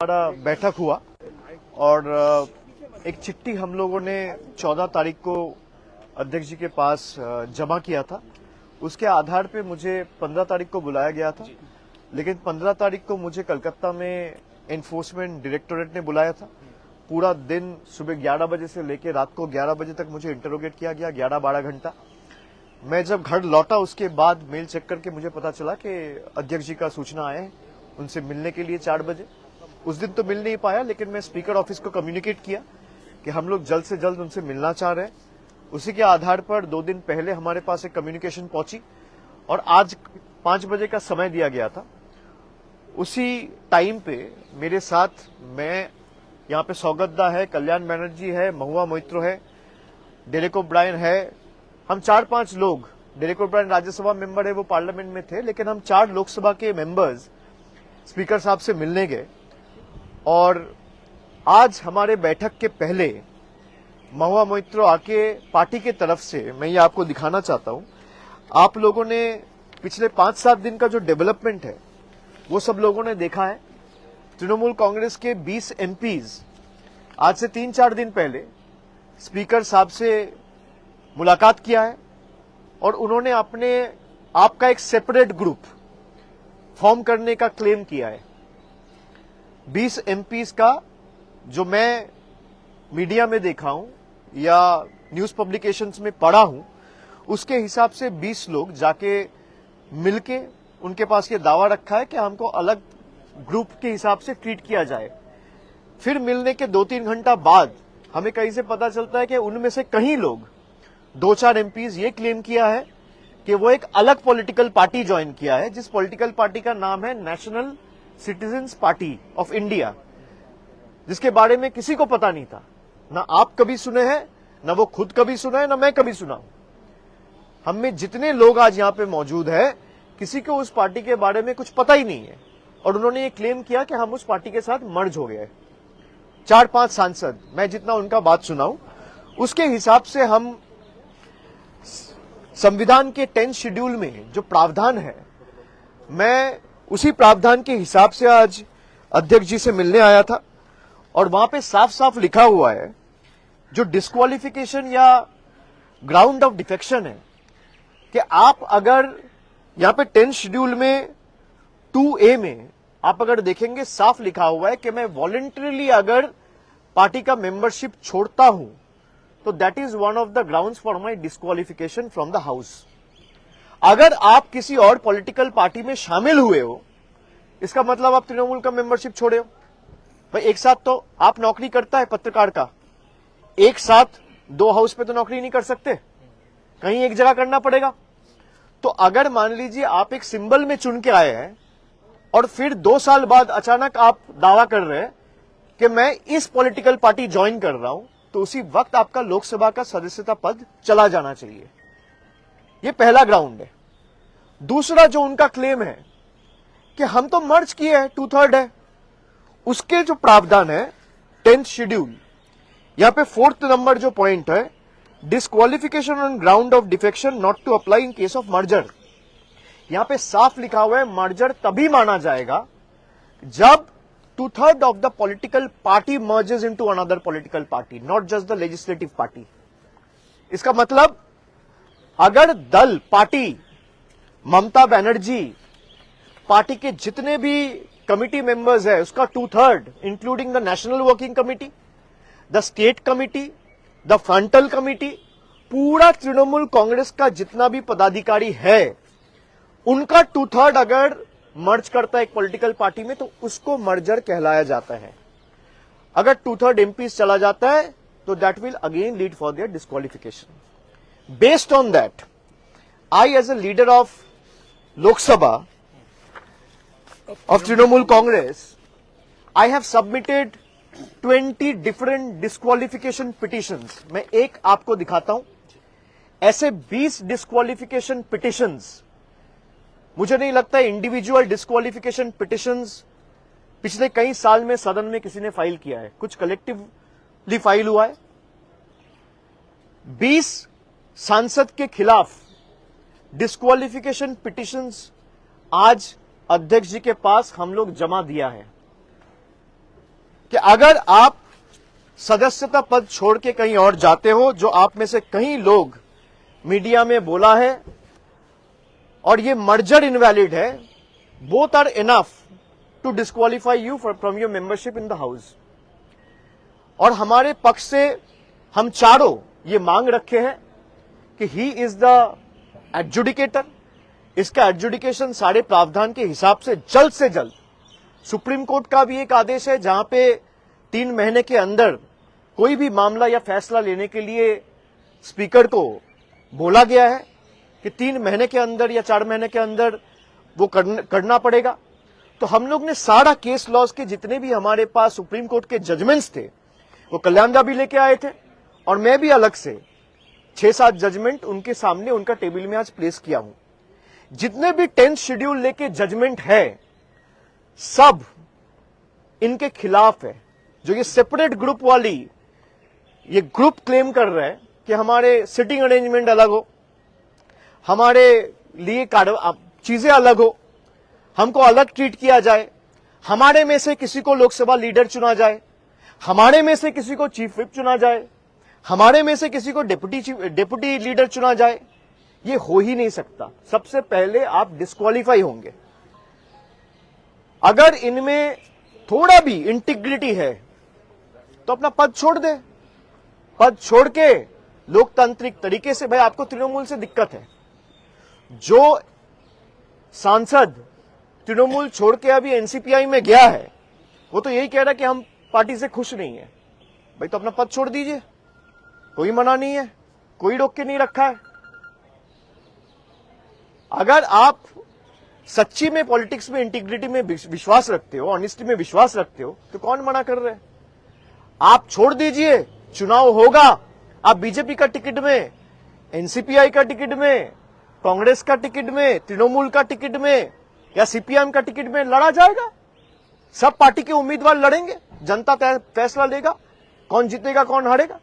हमारा बैठक हुआ और एक चिट्ठी हम लोगों ने 14 तारीख को अध्यक्ष जी के पास जमा किया था। उसके आधार पे मुझे 15 तारीख को बुलाया गया था, लेकिन 15 तारीख को मुझे कलकत्ता में एनफोर्समेंट डायरेक्टोरेट ने बुलाया था। पूरा दिन सुबह 11 बजे से लेकर रात को 11 बजे तक मुझे इंटरोगेट किया गया, 11-12 घंटा। मैं जब घर लौटा उसके बाद मेल चेक करके मुझे पता चला कि अध्यक्ष जी का सूचना आए हैं उनसे मिलने के लिए 4 बजे। उस दिन तो मिल नहीं पाया, लेकिन मैं स्पीकर ऑफिस को कम्युनिकेट किया कि हम लोग जल्द से जल्द उनसे मिलना चाह रहे हैं। उसी के आधार पर 2 दिन पहले हमारे पास एक कम्युनिकेशन पहुंची और आज 5 बजे का समय दिया गया था। उसी टाइम पे मेरे साथ मैं यहाँ पे सौगतदा है, कल्याण बनर्जी है, महुआ मोइत्रो है, डेरेक ओब्रायन है। हम 4-5 लोग, डेरेक ओब्रायन राज्यसभा मेंबर है, वो पार्लियामेंट में थे, लेकिन हम 4 लोकसभा के मेंबर्स स्पीकर साहब से मिलने गए। और आज हमारे बैठक के पहले महुआ मोइत्रो आके पार्टी के तरफ से, मैं ये आपको दिखाना चाहता हूं, आप लोगों ने पिछले 5-7 दिन का जो डेवलपमेंट है वो सब लोगों ने देखा है। तृणमूल कांग्रेस के 20 एमपीज आज से 3-4 दिन पहले स्पीकर साहब से मुलाकात किया है और उन्होंने अपने आपका एक सेपरेट ग्रुप फॉर्म करने का क्लेम किया है। 20 एमपीज का जो मैं मीडिया में देखा हूं या न्यूज पब्लिकेशंस में पढ़ा हूं, उसके हिसाब से 20 लोग जाके मिलके उनके पास ये दावा रखा है कि हमको अलग ग्रुप के हिसाब से ट्रीट किया जाए। फिर मिलने के 2-3 घंटा बाद हमें कहीं से पता चलता है कि उनमें से कई लोग, 2-4 एमपीज ये क्लेम किया है कि वो एक अलग पॉलिटिकल पार्टी ज्वाइन किया है, जिस पॉलिटिकल पार्टी का नाम है national citizens party of India, जिसके बारे में किसी को पता नहीं था। ना आप कभी सुने हैं, ना वो खुद कभी सुना है, ना मैं कभी सुना हूं। हम में जितने लोग आज यहां पे मौजूद है, किसी को उस पार्टी के बारे में कुछ पता ही नहीं है। और उन्होंने ये क्लेम किया कि हम उस पार्टी के साथ मर्ज हो गए। 4-5 सांसद, मैं जितना उनका बात सुनाऊं, उसके हिसाब से हम संविधान के 10th शेड्यूल में जो प्रावधान है, मैं उसी प्रावधान के हिसाब से आज अध्यक्ष जी से मिलने आया था। और वहां पे साफ साफ लिखा हुआ है, जो डिस्क्वालिफिकेशन या ग्राउंड ऑफ डिफेक्शन है, कि आप अगर यहां पे 10th शेड्यूल में 2A में आप अगर देखेंगे, साफ लिखा हुआ है कि मैं वॉलंटरीली अगर पार्टी का मेंबरशिप छोड़ता हूं तो that is one of the grounds for my disqualification from the house. अगर आप किसी और पॉलिटिकल पार्टी में शामिल हुए हो, इसका मतलब आप तृणमूल का मेंबरशिप छोड़े हो। भाई एक साथ तो आप नौकरी करता है पत्रकार का, एक साथ 2 हाउस पे तो नौकरी नहीं कर सकते, कहीं एक जगह करना पड़ेगा। तो अगर मान लीजिए आप एक सिंबल में चुन के आए हैं और फिर 2 साल बाद अचानक आप दावा कर रहे हैं कि मैं इस पॉलिटिकल पार्टी ज्वाइन कर रहा हूं, तो उसी वक्त आपका लोकसभा का सदस्यता पद चला जाना चाहिए। ये पहला ग्राउंड है। दूसरा जो उनका क्लेम है कि हम तो मर्ज किए हैं, 2/3 है, उसके जो प्रावधान है 10th शेड्यूल, यहां पे 4th नंबर जो पॉइंट है, disqualification on ground of defection not to apply in case of merger. यहां पे साफ लिखा हुआ है मर्जर तभी माना जाएगा जब 2/3 of the political party merges into another political party, not just the legislative party. इसका मतलब अगर दल, पार्टी, ममता बनर्जी, पार्टी के जितने भी कमिटी मेंबर्स है उसका 2/3, including the national working committee, the state committee, the frontal committee, पूरा तृणमूल कांग्रेस का जितना भी पदाधिकारी है, उनका 2/3 अगर मर्ज करता है एक पॉलिटिकल पार्टी में, तो उसको मर्जर कहलाया जाता है। अगर 2/3 एमपीज चला जाता है तो that will again lead for their disqualification. Based on that, I as a leader of Lok Sabha of Trinamool Congress, I have submitted 20 different disqualification petitions. मैं एक आपको दिखाता हूं। ऐसे 20 disqualification petitions, मुझे नहीं लगता इंडिविजुअल डिस्क्वालिफिकेशन पिटिशंस पिछले कई साल में सदन में किसी ने फाइल किया है। कुछ कलेक्टिवली फाइल हुआ है। 20 सांसद के खिलाफ डिस्क्वालिफिकेशन पिटिशंस आज अध्यक्ष जी के पास हम लोग जमा दिया है। कि अगर आप सदस्यता पद छोड़ के कहीं और जाते हो, जो आप में से कई लोग मीडिया में बोला है, और ये मर्जर इनवैलिड है, both are enough to disqualify you from your membership in the house. और हमारे पक्ष से हम चारों ये मांग रखे हैं कि ही इज द एडजुडिकेटर, इसका एडजुडिकेशन सारे प्रावधान के हिसाब से जल्द सुप्रीम कोर्ट का भी एक आदेश है जहां पे 3 महीने के अंदर कोई भी मामला या फैसला लेने के लिए स्पीकर को बोला गया है कि 3 महीने के अंदर या 4 महीने के अंदर वो करना पड़ेगा। तो हम लोग ने सारा केस लॉज के जितने भी हमारे पास सुप्रीम कोर्ट के जजमेंट्स थे वो कल्याणदा भी लेके आए थे, और मैं भी अलग से 6-7 जजमेंट उनके सामने उनका टेबल में आज प्लेस किया हूं। जितने भी 10th शेड्यूल लेके जजमेंट है सब इनके खिलाफ है। जो ये सेपरेट ग्रुप वाली ये ग्रुप क्लेम कर रहे हैं कि हमारे सिटिंग अरेंजमेंट अलग हो, हमारे लिए चीजें अलग हो, हमको अलग ट्रीट किया जाए, हमारे में से किसी को लोकसभा लीडर चुना जाए, हमारे में से किसी को चीफ व्हिप चुना जाए, हमारे में से किसी को डेप्यूटी लीडर चुना जाए, ये हो ही नहीं सकता। सबसे पहले आप डिस्क्वालीफाई होंगे। अगर इनमें थोड़ा भी इंटीग्रिटी है तो अपना पद छोड़ दे। पद छोड़ के लोकतांत्रिक तरीके से, भाई आपको तृणमूल से दिक्कत है, जो सांसद तृणमूल छोड़ के अभी एनसीपीआई में गया है वो तो यही कह रहा है कि हम पार्टी से खुश नहीं है। भाई तो अपना पद छोड़ दीजिए, कोई मना नहीं है, कोई रोक के नहीं रखा है। अगर आप सच्ची में पॉलिटिक्स में इंटीग्रिटी में विश्वास रखते हो, ऑनेस्टी में विश्वास रखते हो, तो कौन मना कर रहे हैं? आप छोड़ दीजिए, चुनाव होगा, आप बीजेपी का टिकट में, एनसीपीआई का टिकट में, कांग्रेस का टिकट में, तृणमूल का टिकट में या सीपीएम का टिकट में लड़ा जाएगा। सब पार्टी के उम्मीदवार लड़ेंगे, जनता फैसला लेगा कौन जीतेगा कौन हारेगा।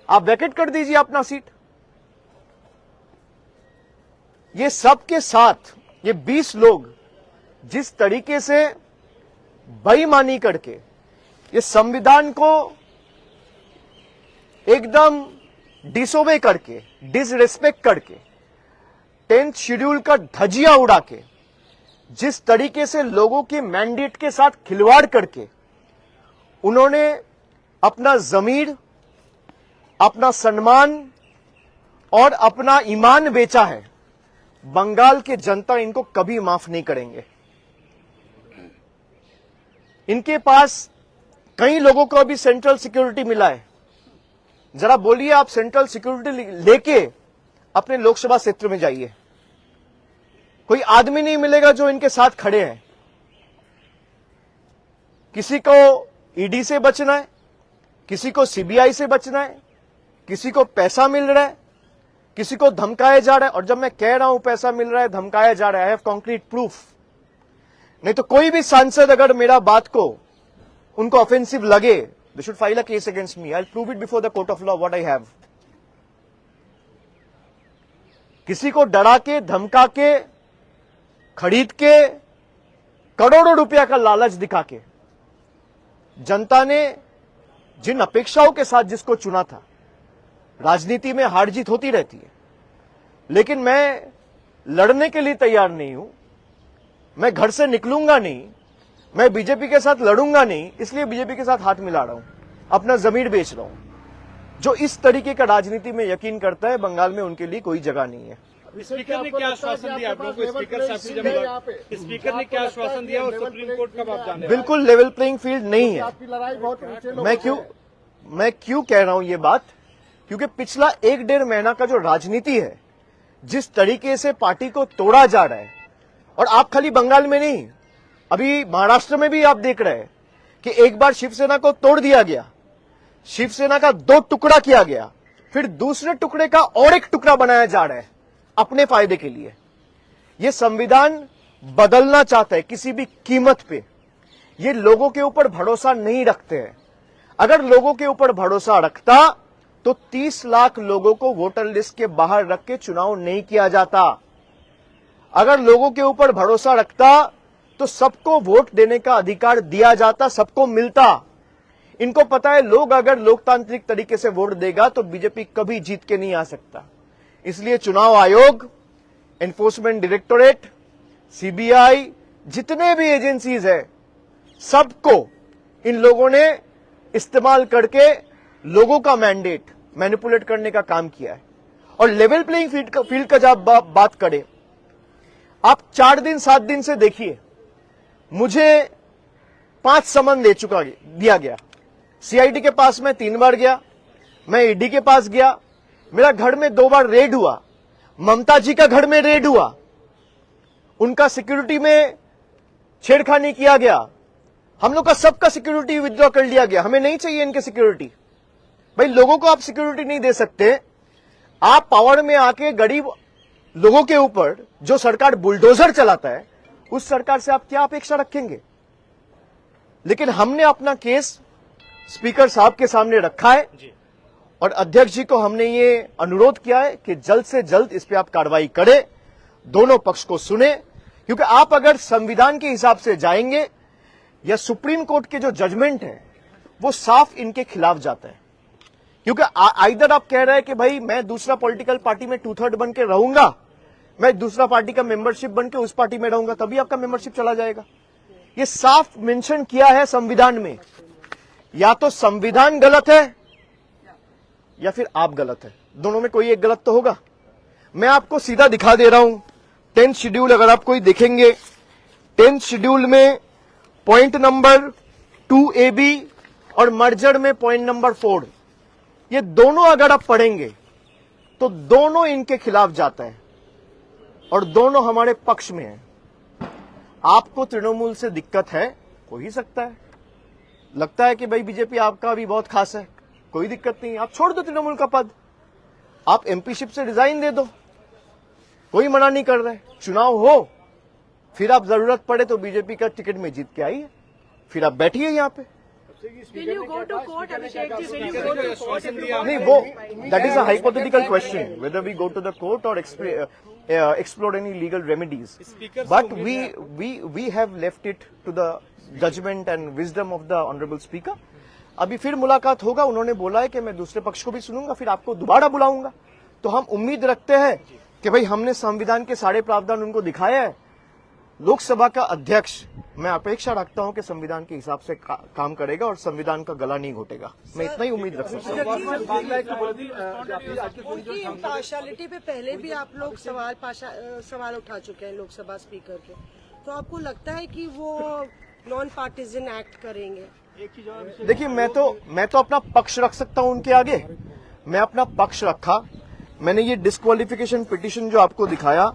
आप वैकेट कर दीजिए अपना सीट। ये सब के साथ ये 20 लोग जिस तरीके से बेईमानी करके ये संविधान को एकदम डिसोबे करके, डिसरेस्पेक्ट करके, 10th शेड्यूल का धजिया उड़ा के, जिस तरीके से लोगों के मैंडेट के साथ खिलवाड़ करके उन्होंने अपना जमीर, अपना सम्मान और अपना ईमान बेचा है, बंगाल के जनता इनको कभी माफ नहीं करेंगे। इनके पास कई लोगों को अभी सेंट्रल सिक्योरिटी मिला है। जरा बोलिए, आप सेंट्रल सिक्योरिटी लेके अपने लोकसभा क्षेत्र में जाइए, कोई आदमी नहीं मिलेगा जो इनके साथ खड़े हैं। किसी को ईडी से बचना है, किसी को सीबीआई से बचना है, किसी को पैसा मिल रहा है, किसी को धमकाया जा रहा है। और जब मैं कह रहा हूं पैसा मिल रहा है, धमकाया जा रहा है, आई हैव कॉन्क्रीट प्रूफ। नहीं तो कोई भी सांसद अगर मेरा बात को उनको ऑफेंसिव लगे, they should file a case against me, I will prove it before the court of law what I have. किसी को डरा के, धमका के, खरीद के, करोड़ों रुपया का लालच दिखा के जनता ने जिन अपेक्षाओं के साथ जिसको चुना था, राजनीति में हार जीत होती रहती है, लेकिन मैं लड़ने के लिए तैयार नहीं हूं। मैं घर से निकलूंगा नहीं, मैं बीजेपी के साथ लड़ूंगा नहीं, इसलिए बीजेपी के साथ हाथ मिला रहा हूं, अपना जमीर बेच रहा हूं। जो इस तरीके का राजनीति में यकीन करता है, बंगाल में उनके लिए कोई जगह नहीं है। स्पीकर ने क्या आश्वासन दिया आप लोगों को? स्पीकर ने क्या आश्वासन दिया और सुप्रीम कोर्ट कब आप जाने? बिल्कुल लेवल प्लेइंग फील्ड नहीं है। मैं क्यों कह रहा हूं ये बात? क्योंकि पिछला 1-1.5 महीना का जो राजनीति है, जिस तरीके से पार्टी को तोड़ा जा रहा है, और आप खाली बंगाल में नहीं, अभी महाराष्ट्र में भी आप देख रहे हैं कि एक बार शिवसेना को तोड़ दिया गया, शिवसेना का 2 टुकड़ा किया गया, फिर दूसरे टुकड़े का और एक टुकड़ा बनाया जा रहा है अपने फायदे के लिए। यह संविधान बदलना चाहता है किसी भी कीमत पे। ये लोगों के ऊपर भरोसा नहीं रखते हैं। अगर लोगों के ऊपर भरोसा रखता तो 30 लाख लोगों को वोटर लिस्ट के बाहर रख के चुनाव नहीं किया जाता। अगर लोगों के ऊपर भरोसा रखता तो सबको वोट देने का अधिकार दिया जाता, सबको मिलता। इनको पता है लोग अगर लोकतांत्रिक तरीके से वोट देगा तो बीजेपी कभी जीत के नहीं आ सकता। इसलिए चुनाव आयोग, एनफोर्समेंट डायरेक्टोरेट, सीबीआई, जितने भी एजेंसीज है, सबको इन लोगों ने इस्तेमाल करके लोगों का मैंडेट मैनिपुलेट करने का काम किया है। और लेवल प्लेइंग फील्ड का जब बात करें, आप 4 दिन 7 दिन से देखिए, मुझे 5 समन दिया गया। सीआईडी के पास मैं 3 बार गया, मैं ईडी के पास गया, मेरा घर में 2 बार रेड हुआ, ममता जी का घर में रेड हुआ, उनका सिक्योरिटी में छेड़खानी किया गया, हम लोग का सबका सिक्योरिटी विथड्रॉ कर लिया गया। हमें नहीं चाहिए इनके सिक्योरिटी। भाई लोगों को आप सिक्योरिटी नहीं दे सकते, आप पावर में आके गरीब लोगों के ऊपर जो सरकार बुलडोजर चलाता है, उस सरकार से आप क्या अपेक्षा रखेंगे। लेकिन हमने अपना केस स्पीकर साहब के सामने रखा है और अध्यक्ष जी को हमने ये अनुरोध किया है कि जल्द से जल्द इस पे आप कार्रवाई करें, दोनों पक्ष को सुने। क्योंकि आप अगर संविधान के हिसाब से जाएंगे या सुप्रीम कोर्ट के जो जजमेंट है वो साफ इनके खिलाफ जाता है। क्योंकि आइदर आप कह रहे हैं कि भाई मैं दूसरा पॉलिटिकल पार्टी में 2/3 बन के रहूंगा, मैं दूसरा पार्टी का मेंबरशिप बन के उस पार्टी में रहूंगा, तभी आपका मेंबरशिप चला जाएगा। ये साफ मेंशन किया है संविधान में। या तो संविधान गलत है या फिर आप गलत है, दोनों में कोई एक गलत तो होगा। मैं आपको सीधा दिखा दे रहा हूं 10th शेड्यूल, अगर आप कोई देखेंगे 10th शेड्यूल में पॉइंट नंबर 2AB और मर्जर में पॉइंट नंबर 4, ये दोनों अगर आप पढ़ेंगे तो दोनों इनके खिलाफ जाता है और दोनों हमारे पक्ष में है। आपको तृणमूल से दिक्कत है, हो ही सकता है, लगता है कि भाई बीजेपी आपका भी बहुत खास है, कोई दिक्कत नहीं, आप छोड़ दो तृणमूल का पद, आप एमपीशिप से रिजाइन दे दो, कोई मना नहीं कर रहा है। चुनाव हो, फिर आप जरूरत पड़े तो बीजेपी का टिकट में जीत के आइए, फिर आप बैठिए यहां पे। नहीं, वो that is a hypothetical question whether we go to the court और explore any legal remedies, but we have left it to the judgment and wisdom of the honorable speaker. अभी फिर मुलाकात होगा, उन्होंने बोला है कि मैं दूसरे पक्ष को भी सुनूंगा, फिर आपको दोबारा बुलाऊंगा। तो हम उम्मीद रखते हैं कि भाई हमने संविधान के सारे प्रावधान उनको दिखाए हैं। लोकसभा का अध्यक्ष, मैं अपेक्षा रखता हूं कि संविधान के हिसाब से काम करेगा और संविधान का गला नहीं घोटेगा। मैं इतना ही उम्मीद रख सकता हूं। पार्शियलिटी पे पहले भी आप लोग सवाल उठा चुके हैं लोकसभा स्पीकर के, तो आपको लगता है कि वो नॉन पार्टीजन एक्ट करेंगे? देखिए, मैं तो अपना पक्ष रख सकता हूं उनके आगे। मैं अपना पक्ष रखा, मैंने ये डिस्क्वालिफिकेशन पिटीशन जो आपको दिखाया,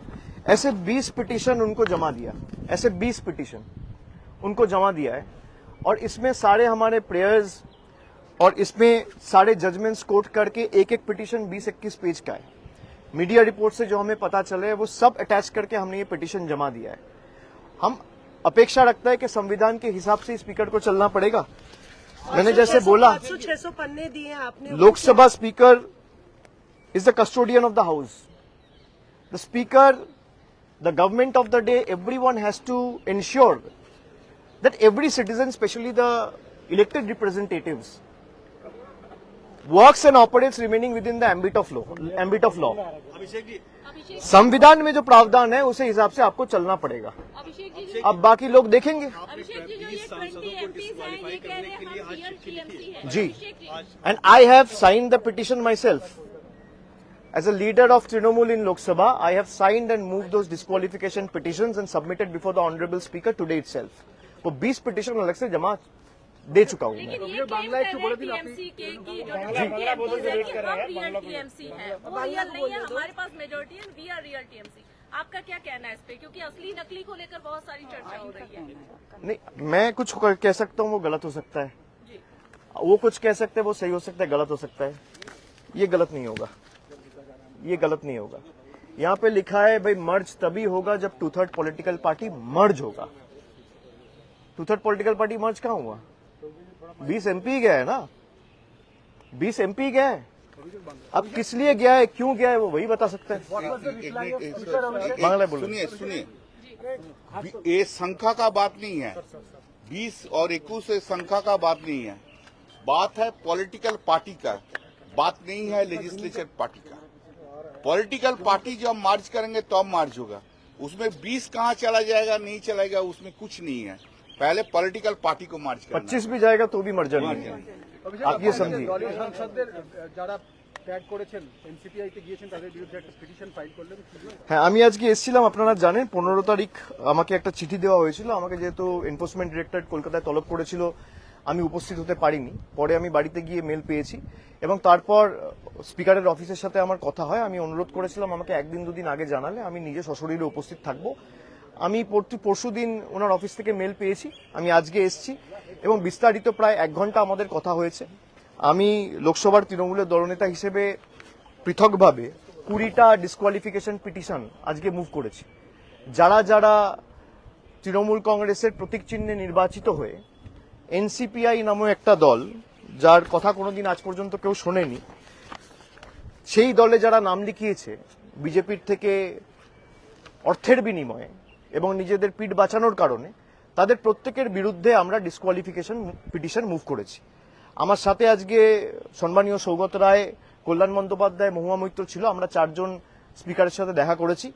ऐसे 20 पिटीशन उनको जमा दिया, ऐसे 20 पिटीशन उनको जमा दिया है। और इसमें सारे हमारे प्रेयर्स और इसमें सारे जजमेंट्स कोट करके एक एक पिटीशन 20-21 पेज का है। मीडिया रिपोर्ट से जो हमें पता चले वो सब अटैच करके हमने ये पिटीशन जमा दिया है। हम अपेक्षा रखता है कि संविधान के हिसाब से स्पीकर को चलना पड़ेगा। मैंने जैसे बोला, 600 पन्ने दिए आपने। Lok Sabha speaker is the custodian of the house, the speaker, the government of the day, everyone has to ensure that every citizen, especially the elected representatives, works and operates remaining within the ambit of law. संविधान में जो प्रावधान है उसे हिसाब से आपको चलना पड़ेगा। अब बाकी लोग देखेंगे जी। And I have signed the petition myself as a leader of Trinamool in Lok Sabha. I have signed and moved those disqualification petitions and submitted before the honorable speaker today itself. वो 20 petition अलग से जमा दे चुका हूँ मैं। ये claim कर रहे हैं टीएमसी के कि जो हम रियल टीएमसी हैं, वो रियल नहीं है, हमारे पास मेजॉरिटी है, वी आर रियल टीएमसी। आपका क्या कहना है इस पे, क्योंकि असली नकली को लेकर बहुत सारी चर्चा हो रही है। नहीं, मैं कुछ कह सकता हूँ वो गलत हो सकता है, वो कुछ कह सकते हैं वो सही हो सकता है, गलत हो सकता है। ये गलत नहीं होगा, ये गलत नहीं होगा। यहाँ पे लिखा है भाई मर्ज तभी होगा जब 2/3 पॉलिटिकल पार्टी मर्ज होगा। 2/3 पॉलिटिकल पार्टी मर्ज कहाँ हुआ? 20 MP गया है ना, 20 MP गया है। अब किस लिए गया है, क्यों गया है, वो वही बता सकते हैं। बांग्ला बोलो। सुनिए ये संख्या का बात नहीं है, 20 और 21 से संख्या का बात नहीं है, बात है पॉलिटिकल पार्टी का, बात नहीं है लेजिस्लेचर पार्टी का। पॉलिटिकल पार्टी जब मार्च करेंगे तब मार्च होगा, उसमें 20 कहाँ चला जाएगा नहीं चलेगा उसमें कुछ नहीं है, पहले पॉलिटिकल पार्टी को मार्च करना। 25 भी जाएगा तो भी मर्जा नहीं है, आप ये समझिए। দলীয় সাংসদদের যারা ট্যাগ করেছেন এনসিপিআইতে গিয়েছেন তাদের বিরুদ্ধে একটা পিটিশন ফাইল করলেন। হ্যাঁ, আমি আজকে এসেছিলাম, আপনারা জানেন 15 তারিখ আমাকে একটা চিঠি দেওয়া হয়েছিল। আমাকে যেহেতু এনফোর্সমেন্ট ডিরেক্টরেট কলকাতায় তলব করেছিল, আমি উপস্থিত হতে পারিনি। পরে আমি বাড়িতে গিয়ে মেল পেয়েছি এবং তারপর স্পিকারের অফিসের সাথে আমার কথা হয়। আমি অনুরোধ করেছিলাম আমাকে একদিন দুদিন আগে জানালে আমি নিজে সশরীরে উপস্থিত থাকবো। আমি পরশু দিন ওনার অফিস থেকে মেল পেয়েছি, আমি আজকে এসেছি এবং বিস্তারিত প্রায় 1 ঘন্টা আমাদের কথা হয়েছে। আমি লোকসভার তৃণমূলের দলনেতা হিসেবে পৃথকভাবে 20টা ডিসকোয়ালিফিকেশন পিটিশন আজকে মুভ করেছি। যারা যারা তৃণমূল কংগ্রেসের প্রতীক চিহ্নে নির্বাচিত হয়ে এনসিপিআই নামে একটা দল, যার কথা কোনোদিন আজ পর্যন্ত কেউ শোনেনি, সেই দলে যারা নাম লিখিয়েছে বিজেপির থেকে অর্থের বিনিময়ে এবং নিজেদের পিঠ বাঁচানোর কারণে, তাদের প্রত্যেকের বিরুদ্ধে আমরা ডিসকোয়ালিফিকেশন পিটিশন মুভ করেছি। আমার সাথে আজকে সম্মানীয় সৌগত রায়, কল্যাণ বন্দ্যোপাধ্যায়, মহুয়া মৈত্র ছিল। আমরা 4 জন স্পিকারের সাথে দেখা করেছি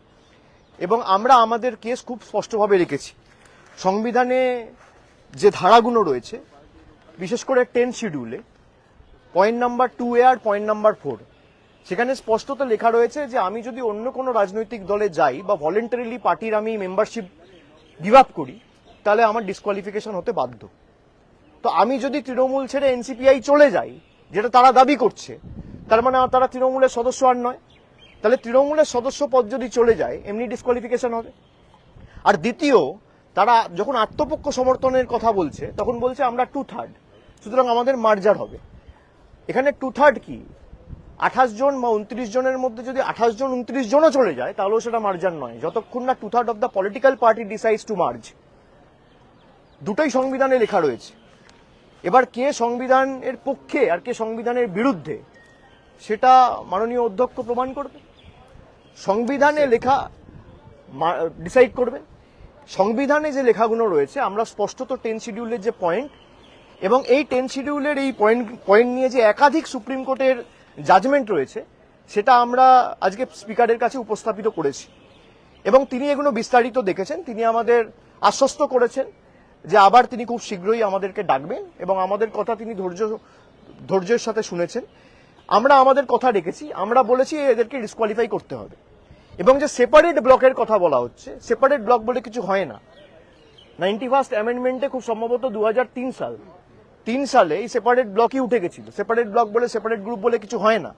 এবং আমরা আমাদের কেস খুব স্পষ্টভাবে রেখেছি। সংবিধানে যে ধারাগুলো রয়েছে, বিশেষ করে 10 শিডিউলে পয়েন্ট নাম্বার 2A আর পয়েন্ট নাম্বার 4, সেখানে স্পষ্টত লেখা রয়েছে যে আমি যদি অন্য কোনো রাজনৈতিক দলে যাই বা ভলেন্টারিলি পার্টির আমি মেম্বারশিপ গিভ আপ করি, তাহলে আমার ডিসকোয়ালিফিকেশন হতে বাধ্য। তো আমি যদি তৃণমূল ছেড়ে এনসিপিআই চলে যাই, যেটা তারা দাবি করছে, তার মানে তারা তৃণমূলের সদস্য আর নয়। তাহলে তৃণমূলের সদস্য পদ যদি চলে যায় এমনি ডিসকোয়ালিফিকেশন হবে। আর দ্বিতীয়, তারা যখন আত্মপক্ষ সমর্থনের কথা বলছে তখন বলছে আমরা 2/3, সুতরাং আমাদের মার্জার হবে। এখানে 2/3 কি? 28 জন বা 29 জনের মধ্যে যদি 28 জন 29 জনও চলে যায় তাহলেও সেটা মার্জার নয়, যতক্ষণ না 2/3 of the political party decides two merge. দুটোই সংবিধানে লেখা রয়েছে। এবার কে সংবিধানের পক্ষে আর কে সংবিধানের বিরুদ্ধে, সেটা মাননীয় অধ্যক্ষ প্রমাণ করবে, সংবিধানে লেখা ডিসাইড করবে। সংবিধানে যে লেখাগুলো রয়েছে, আমরা স্পষ্টত 10 শিডিউলের যে পয়েন্ট এবং এই 10 শিডিউলের এই পয়েন্ট নিয়ে যে একাধিক সুপ্রিম কোর্টের জাজমেন্ট রয়েছে, সেটা আমরা আজকে স্পিকারের কাছে উপস্থাপিত করেছি এবং তিনি এগুলো বিস্তারিত দেখেছেন। তিনি আমাদের আশ্বস্ত করেছেন যে আবার তিনি খুব শীঘ্রই আমাদেরকে ডাকবেন এবং আমাদের কথা তিনি ধৈর্যের সাথে শুনেছেন। আমরা আমাদের কথা রেখেছি, আমরা বলেছি এদেরকে ডিসকোয়ালিফাই করতে হবে। এবং যে সেপারেট ব্লকের কথা বলা হচ্ছে, সেপারেট ব্লক বলে কিছু হয় না। 91st অ্যামেন্ডমেন্টে খুব সম্ভবত 2003 সালে এই সেপারেট ব্লকই উঠে গেছিল। সেপারেট ব্লক বলে, সেপারেট গ্রুপ বলে কিছু হয় না।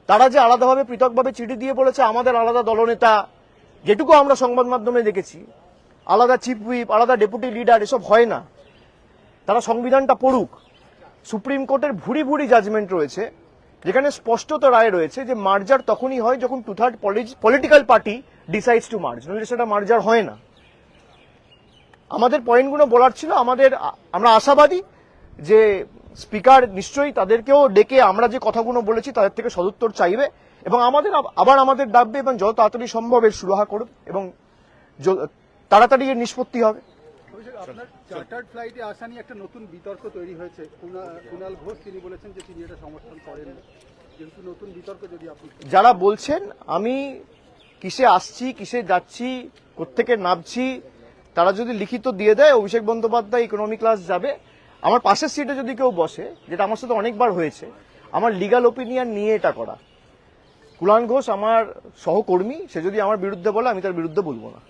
তারা যে আলাদাভাবে পৃথকভাবে চিঠি দিয়ে বলেছে আমাদের আলাদা দলনেতা, যেটুকু আমরা সংবাদ মাধ্যমে দেখেছি, আলাদা চিফ হুইপ, আলাদা ডেপুটি লিডার, এসব হয় না। তারা সংবিধানটা পড়ুক। সুপ্রিম কোর্টের ভুরি ভুরি জাজমেন্ট রয়েছে যেখানে স্পষ্টত রায় রয়েছে যে মার্জার তখনই হয় যখন 2/3 political party decides two merge, নইলে সেটা মার্জার হয় না। আমাদের পয়েন্টগুলো বলার ছিল। আমরা আশাবাদী যে স্পিকার নিশ্চয়ই তাদেরকেও ডেকে আমরা যে কথাগুলো বলেছি তাদের থেকে সদুত্তর চাইবে এবং আমাদের ডাকবে এবং যত তাড়াতাড়ি সম্ভব এর সুরাহা করবে এবং তাড়াতাড়ি এর নিষ্পত্তি হবে। আপনার চার্টার্ড ফ্লাইটে আসা নিয়ে একটা নতুন বিতর্ক তৈরি হয়েছে। কুণাল ঘোষ তিনি বলেছেন যে তিনি এটা সমর্থন করেন, কিন্তু নতুন বিতর্ক যদি আপনি যারা বলছেন আমি কিসে আসছি, কিসে যাচ্ছি, কোত্থেকে নামছি, তারা যদি লিখিত দিয়ে দেয় অভিষেক বন্দ্যোপাধ্যায় ইকোনমি ক্লাস যাবে, আমার পাশের সিটে যদি কেউ বসে, যেটা আমার সাথে অনেকবার হয়েছে, আমার লিগ্যাল ওপিনিয়ন নিয়ে এটা করা। কুণাল ঘোষ আমার সহকর্মী, সে যদি আমার বিরুদ্ধে বলে আমি তার বিরুদ্ধে বলবো না।